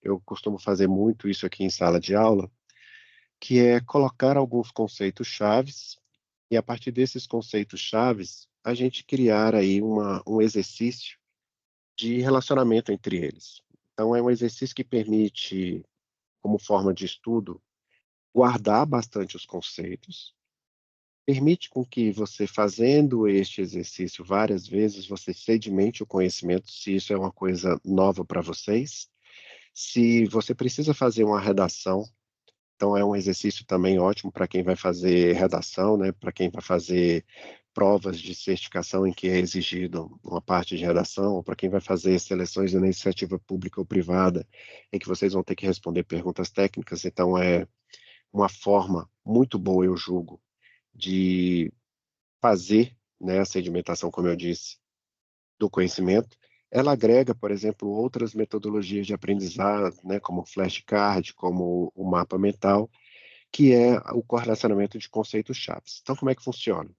eu costumo fazer muito isso aqui em sala de aula, que é colocar alguns conceitos chaves e a partir desses conceitos chaves, a gente criar aí um exercício de relacionamento entre eles. Então é um exercício que permite, como forma de estudo, guardar bastante os conceitos, permite com que você fazendo este exercício várias vezes, você sedimente o conhecimento, se isso é uma coisa nova para vocês. Se você precisa fazer uma redação, então é um exercício também ótimo para quem vai fazer redação, né, para quem vai fazer provas de certificação em que é exigido uma parte de redação, ou para quem vai fazer seleções de iniciativa pública ou privada, em que vocês vão ter que responder perguntas técnicas, então é uma forma muito boa, eu julgo, de fazer, né, a sedimentação, como eu disse, do conhecimento. Ela agrega, por exemplo, outras metodologias de aprendizado, né, como o flashcard, como o mapa mental, que é o correlacionamento de conceitos chaves. Então, como é que funciona?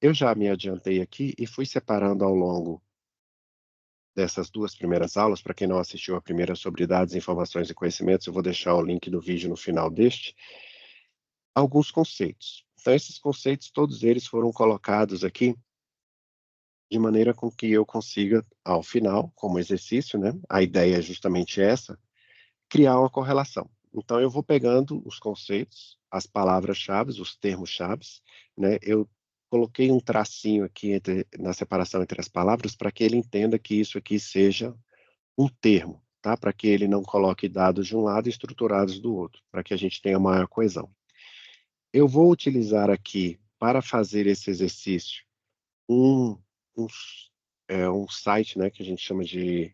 Eu já me adiantei aqui e fui separando ao longo dessas duas primeiras aulas, para quem não assistiu a primeira sobre dados, informações e conhecimentos, eu vou deixar o link do vídeo no final deste, alguns conceitos. Então, esses conceitos, todos eles foram colocados aqui de maneira com que eu consiga, ao final, como exercício, né, a ideia é justamente essa, criar uma correlação. Então, eu vou pegando os conceitos, as palavras-chave, os termos-chave, né, eu coloquei um tracinho aqui na separação entre as palavras para que ele entenda que isso aqui seja um termo, tá? Para que ele não coloque dados de um lado e estruturados do outro, para que a gente tenha maior coesão. Eu vou utilizar aqui, para fazer esse exercício, um, um, um site, né, que a gente chama de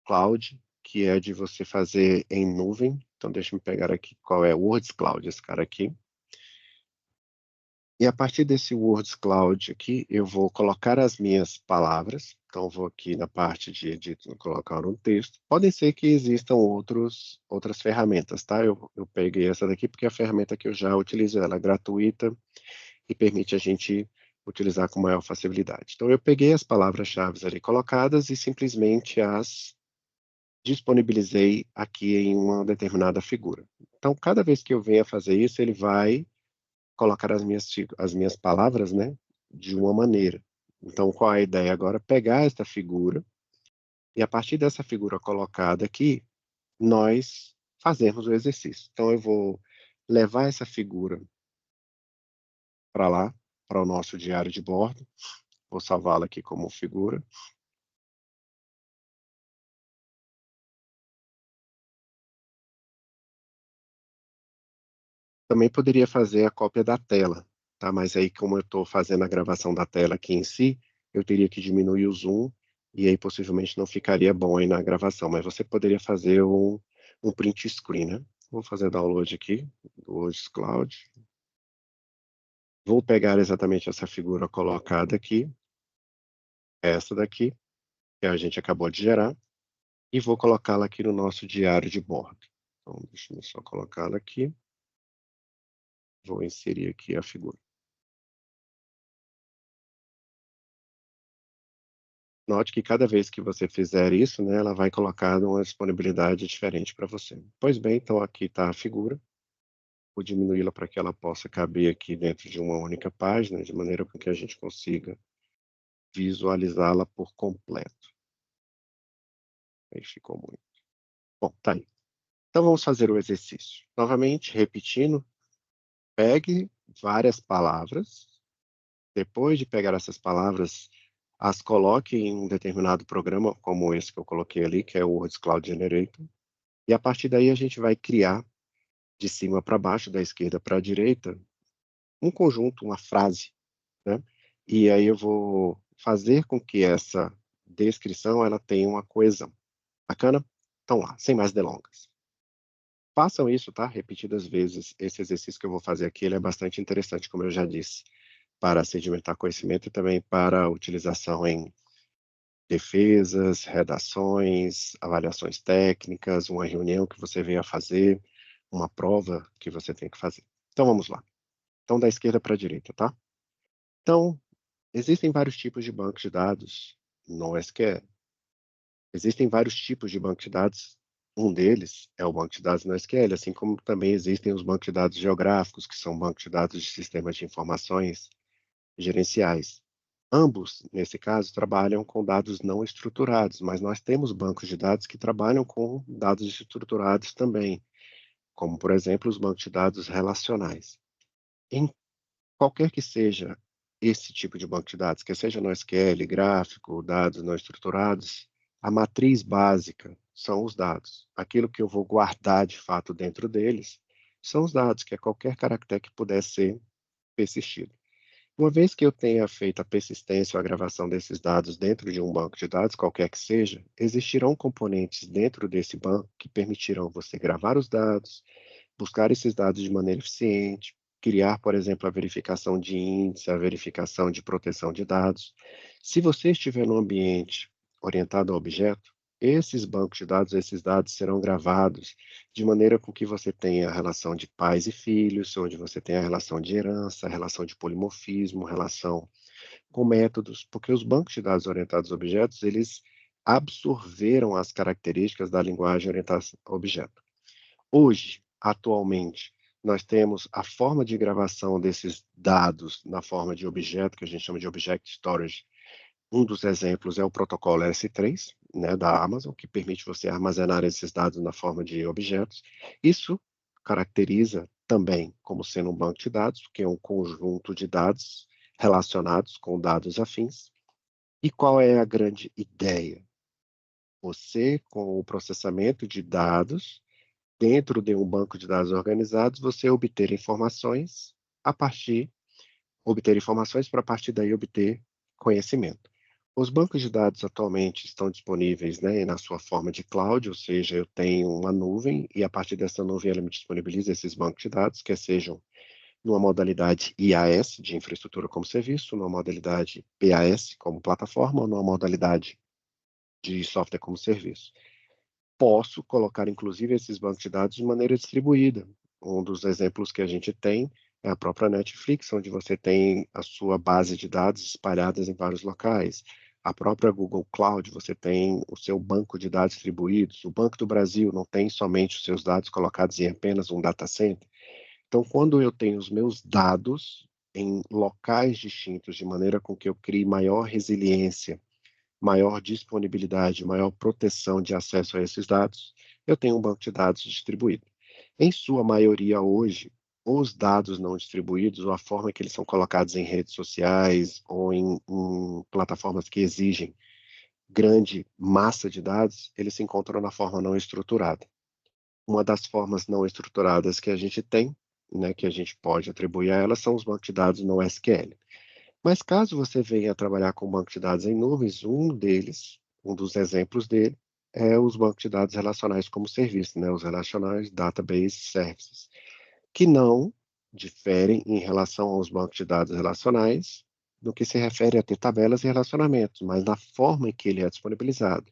cloud, que é de você fazer em nuvem. Então, deixa eu pegar aqui qual é o Words Cloud, esse cara aqui. E a partir desse Words Cloud aqui, eu vou colocar as minhas palavras. Então, vou aqui na parte de editor colocar um texto. Podem ser que existam outras ferramentas, tá? Eu peguei essa daqui porque a ferramenta que eu já utilizo, ela é gratuita e permite a gente utilizar com maior facilidade. Então, eu peguei as palavras-chave ali colocadas e simplesmente as disponibilizei aqui em uma determinada figura. Então, cada vez que eu venha fazer isso, ele vai colocar as minhas palavras, né, de uma maneira. Então, qual é a ideia agora? Pegar esta figura e, a partir dessa figura colocada aqui, nós fazermos o exercício. Então, eu vou levar essa figura para lá, para o nosso diário de bordo. Vou salvá-la aqui como figura. Também poderia fazer a cópia da tela, tá? Mas aí, como eu estou fazendo a gravação da tela aqui em si, eu teria que diminuir o zoom e aí possivelmente não ficaria bom aí na gravação. Mas você poderia fazer um print screen, né? Vou fazer download aqui, do Words Cloud. Vou pegar exatamente essa figura colocada aqui, essa daqui, que a gente acabou de gerar, e vou colocá-la aqui no nosso diário de bordo. Então, deixa eu só colocá-la aqui. Vou inserir aqui a figura. Note que cada vez que você fizer isso, né, ela vai colocar uma disponibilidade diferente para você. Pois bem, então aqui está a figura. Vou diminuí-la para que ela possa caber aqui dentro de uma única página, de maneira com que a gente consiga visualizá-la por completo. Aí ficou muito. Bom, tá aí. Então vamos fazer o exercício. Novamente, repetindo, pegue várias palavras. Depois de pegar essas palavras, as coloque em um determinado programa, como esse que eu coloquei ali, que é o Words Cloud Generator. E a partir daí a gente vai criar, de cima para baixo, da esquerda para a direita, um conjunto, uma frase, né? E aí eu vou fazer com que essa descrição ela tenha uma coesão. Bacana? Então lá, sem mais delongas. Façam isso, tá? Repetidas vezes. Esse exercício que eu vou fazer aqui, ele é bastante interessante, como eu já disse, para sedimentar conhecimento e também para utilização em defesas, redações, avaliações técnicas, uma reunião que você venha fazer, uma prova que você tem que fazer. Então vamos lá. Então da esquerda para a direita, tá? Então, existem vários tipos de bancos de dados no SQL. Existem vários tipos de bancos de dados Um deles é o banco de dados NoSQL, assim como também existem os bancos de dados geográficos, que são bancos de dados de sistemas de informações gerenciais. Ambos, nesse caso, trabalham com dados não estruturados, mas nós temos bancos de dados que trabalham com dados estruturados também, como, por exemplo, os bancos de dados relacionais. Em qualquer que seja esse tipo de banco de dados, que seja NoSQL, gráfico, dados não estruturados, a matriz básica são os dados. Aquilo que eu vou guardar de fato dentro deles são os dados, que é qualquer caractere que puder ser persistido. Uma vez que eu tenha feito a persistência ou a gravação desses dados dentro de um banco de dados, qualquer que seja, existirão componentes dentro desse banco que permitirão você gravar os dados, buscar esses dados de maneira eficiente, criar, por exemplo, a verificação de índice, a verificação de proteção de dados. Se você estiver num ambiente orientado a objeto, esses bancos de dados, esses dados serão gravados de maneira com que você tenha a relação de pais e filhos, onde você tem a relação de herança, a relação de polimorfismo, relação com métodos, porque os bancos de dados orientados a objetos, eles absorveram as características da linguagem orientada a objeto. Hoje, atualmente, nós temos a forma de gravação desses dados na forma de objeto, que a gente chama de Object Storage. Um dos exemplos é o protocolo S3, né, da Amazon, que permite você armazenar esses dados na forma de objetos. Isso caracteriza também como sendo um banco de dados, que é um conjunto de dados relacionados com dados afins. E qual é a grande ideia? Você, com o processamento de dados, dentro de um banco de dados organizados, você obter informações para a partir daí obter conhecimento. Os bancos de dados atualmente estão disponíveis, né, na sua forma de cloud, ou seja, eu tenho uma nuvem e a partir dessa nuvem ela me disponibiliza esses bancos de dados, quer sejam numa modalidade IaaS, de infraestrutura como serviço, numa modalidade PaaS, como plataforma, ou numa modalidade de software como serviço. Posso colocar, inclusive, esses bancos de dados de maneira distribuída. Um dos exemplos que a gente tem é a própria Netflix, onde você tem a sua base de dados espalhadas em vários locais. A própria Google Cloud, você tem o seu banco de dados distribuídos. O Banco do Brasil não tem somente os seus dados colocados em apenas um data center. Então, quando eu tenho os meus dados em locais distintos, de maneira com que eu crie maior resiliência, maior disponibilidade, maior proteção de acesso a esses dados, eu tenho um banco de dados distribuído. Em sua maioria hoje, os dados não distribuídos, ou a forma que eles são colocados em redes sociais ou em plataformas que exigem grande massa de dados, eles se encontram na forma não estruturada. Uma das formas não estruturadas que a gente tem, né, que a gente pode atribuir a elas, são os bancos de dados no SQL. Mas caso você venha trabalhar com banco de dados em nuvens, um dos exemplos dele, é os bancos de dados relacionais como serviço, né? Os Relational Database Services, que não diferem em relação aos bancos de dados relacionais no que se refere a ter tabelas e relacionamentos, mas na forma em que ele é disponibilizado.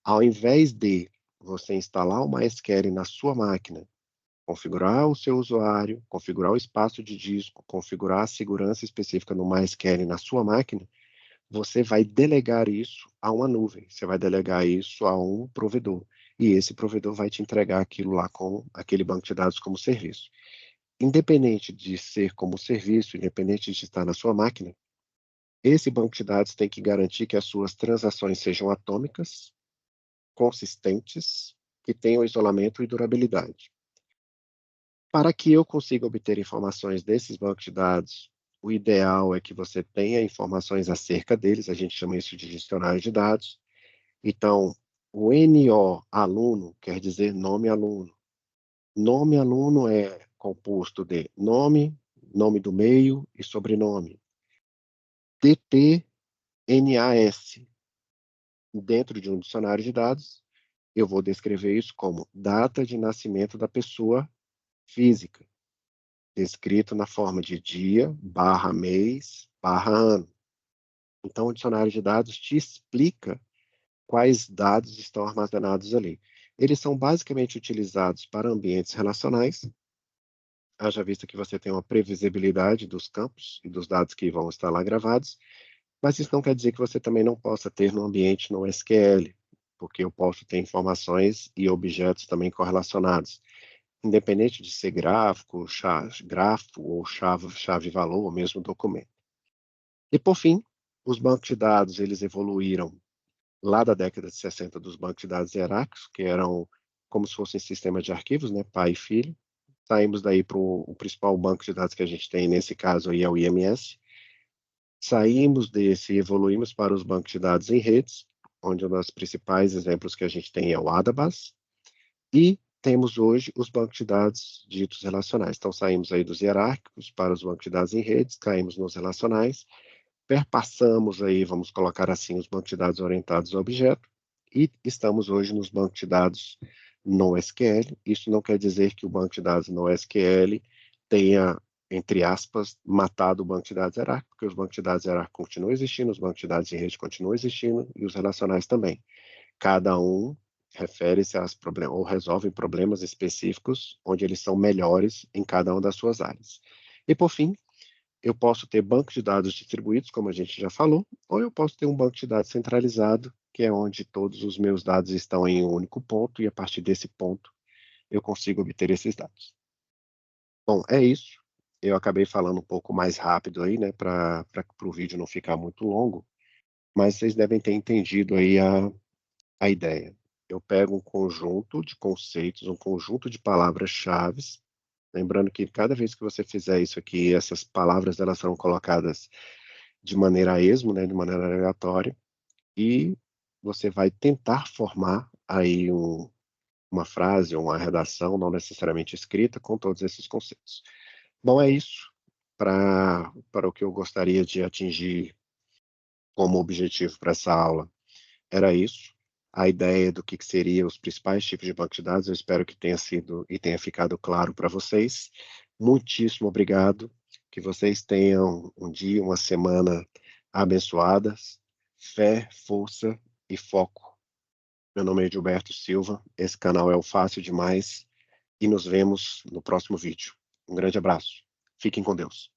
Ao invés de você instalar o MySQL na sua máquina, configurar o seu usuário, configurar o espaço de disco, configurar a segurança específica no MySQL na sua máquina, você vai delegar isso a uma nuvem, você vai delegar isso a um provedor. E esse provedor vai te entregar aquilo lá com aquele banco de dados como serviço. Independente de ser como serviço, independente de estar na sua máquina, esse banco de dados tem que garantir que as suas transações sejam atômicas, consistentes, que tenham isolamento e durabilidade. Para que eu consiga obter informações desses bancos de dados, o ideal é que você tenha informações acerca deles, a gente chama isso de dicionário de dados. Então, o NO aluno quer dizer nome aluno. Nome aluno é composto de nome, nome do meio e sobrenome. DT-NAS. Dentro de um dicionário de dados, eu vou descrever isso como data de nascimento da pessoa física, descrito na forma de dia, barra mês, barra ano. Então, o dicionário de dados te explica quais dados estão armazenados ali. Eles são basicamente utilizados para ambientes relacionais, haja vista que você tem uma previsibilidade dos campos e dos dados que vão estar lá gravados, mas isso não quer dizer que você também não possa ter no ambiente no SQL, porque eu posso ter informações e objetos também correlacionados, independente de ser gráfico, grafo ou chave-valor, ou mesmo documento. E, por fim, os bancos de dados, eles evoluíram lá da década de 60 dos bancos de dados hierárquicos, que eram como se fossem sistemas de arquivos, né, pai e filho. Saímos daí para o principal banco de dados que a gente tem, nesse caso aí é o IMS. Saímos desse e evoluímos para os bancos de dados em redes, onde um dos principais exemplos que a gente tem é o Adabas, e temos hoje os bancos de dados ditos relacionais. Então, saímos aí dos hierárquicos para os bancos de dados em redes, caímos nos relacionais, perpassamos aí, vamos colocar assim, os bancos de dados orientados a objeto, e estamos hoje nos bancos de dados NoSQL. Isso não quer dizer que o banco de dados NoSQL tenha, entre aspas, matado o banco de dados hierárquico, porque os bancos de dados hierárquicos continuam existindo, os bancos de dados em rede continuam existindo, e os relacionais também. Cada um refere-se a problemas, ou resolvem problemas específicos, onde eles são melhores em cada uma das suas áreas. E, por fim, eu posso ter bancos de dados distribuídos, como a gente já falou, ou eu posso ter um banco de dados centralizado, que é onde todos os meus dados estão em um único ponto, e a partir desse ponto eu consigo obter esses dados. Bom, é isso. Eu acabei falando um pouco mais rápido aí, né, para o vídeo não ficar muito longo, mas vocês devem ter entendido aí a ideia. Eu pego um conjunto de conceitos, um conjunto de palavras-chave, lembrando que cada vez que você fizer isso aqui, essas palavras elas serão colocadas de maneira a esmo, né, de maneira aleatória, e você vai tentar formar aí uma frase ou uma redação, não necessariamente escrita, com todos esses conceitos. Bom, é isso para o que eu gostaria de atingir como objetivo para essa aula. Era isso. A ideia do que seriam os principais tipos de banco de dados, eu espero que tenha sido e tenha ficado claro para vocês. Muitíssimo obrigado. Que vocês tenham um dia, uma semana abençoadas. Fé, força e foco. Meu nome é Gilberto Silva. Esse canal é o Fácil Demais. E nos vemos no próximo vídeo. Um grande abraço. Fiquem com Deus.